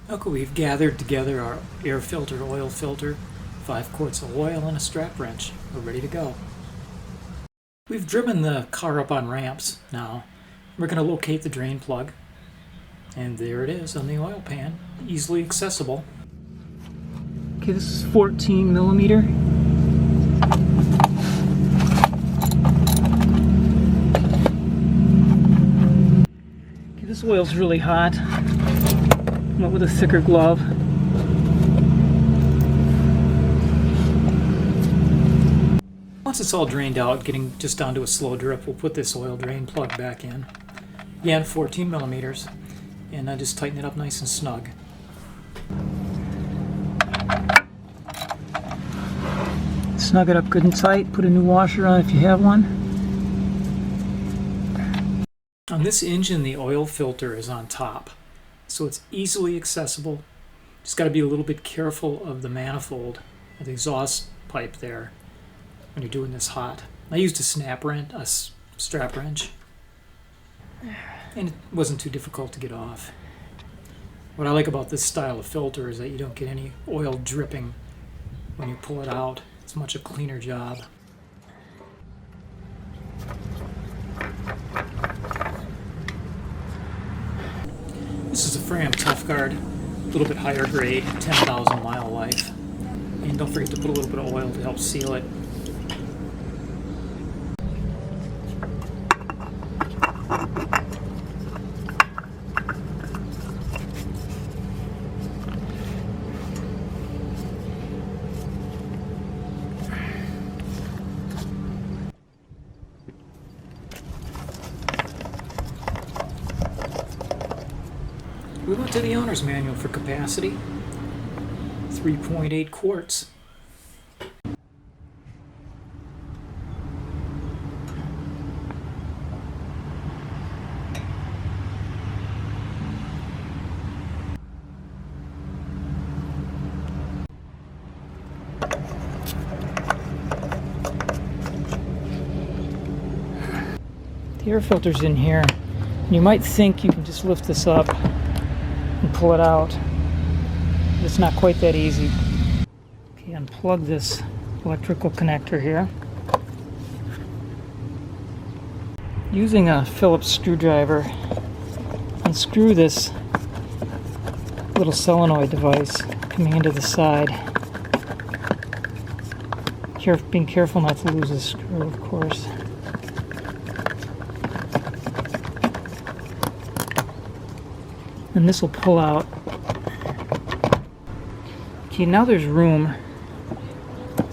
Okay, we've gathered together our air filter, oil filter, 5 quarts of oil, and a strap wrench. We're ready to go. We've driven the car up on ramps now. We're going to locate the drain plug. And there it is on the oil pan, easily accessible. Okay, this is 14 millimeter. Okay, this oil's really hot. Went with a thicker glove. Once it's all drained out, getting just down to a slow drip, we'll put this oil drain plug back in. Again, 14 millimeters. And I just tighten it up nice and snug. Snug it up good and tight. Put a new washer on if you have one. On this engine, the oil filter is on top, so it's easily accessible. Just got to be a little bit careful of the manifold, or the exhaust pipe there, when you're doing this hot. I used a strap wrench, and it wasn't too difficult to get off. What I like about this style of filter is that you don't get any oil dripping when you pull it out. It's much a cleaner job. This is a Fram Tough Guard, a little bit higher grade, 10,000 mile life. And don't forget to put a little bit of oil to help seal it. We went to the owner's manual for capacity, 3.8 quarts. The air filter's in here, and you might think you can just lift this up and pull it out. It's not quite that easy. Okay, unplug this electrical connector here. Using a Phillips screwdriver, unscrew this little solenoid device coming into the side. Being careful not to lose the screw, of course. And this will pull out. Okay, now there's room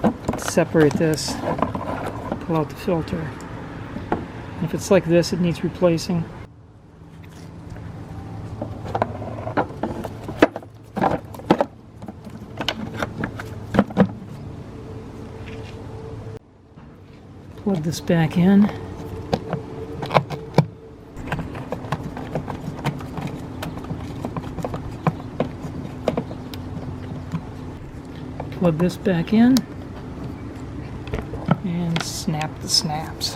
to separate this, pull out the filter. And if it's like this, it needs replacing. Plug this back in. Plug this back in and snap the snaps.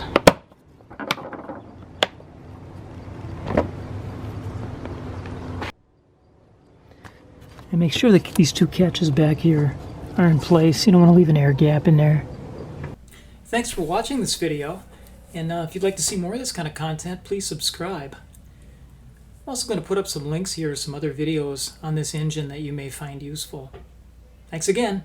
And make sure that these two catches back here are in place. You don't want to leave an air gap in there. Thanks for watching this video, and if you'd like to see more of this kind of content, please subscribe. I'm also going to put up some links here to some other videos on this engine that you may find useful. Thanks again.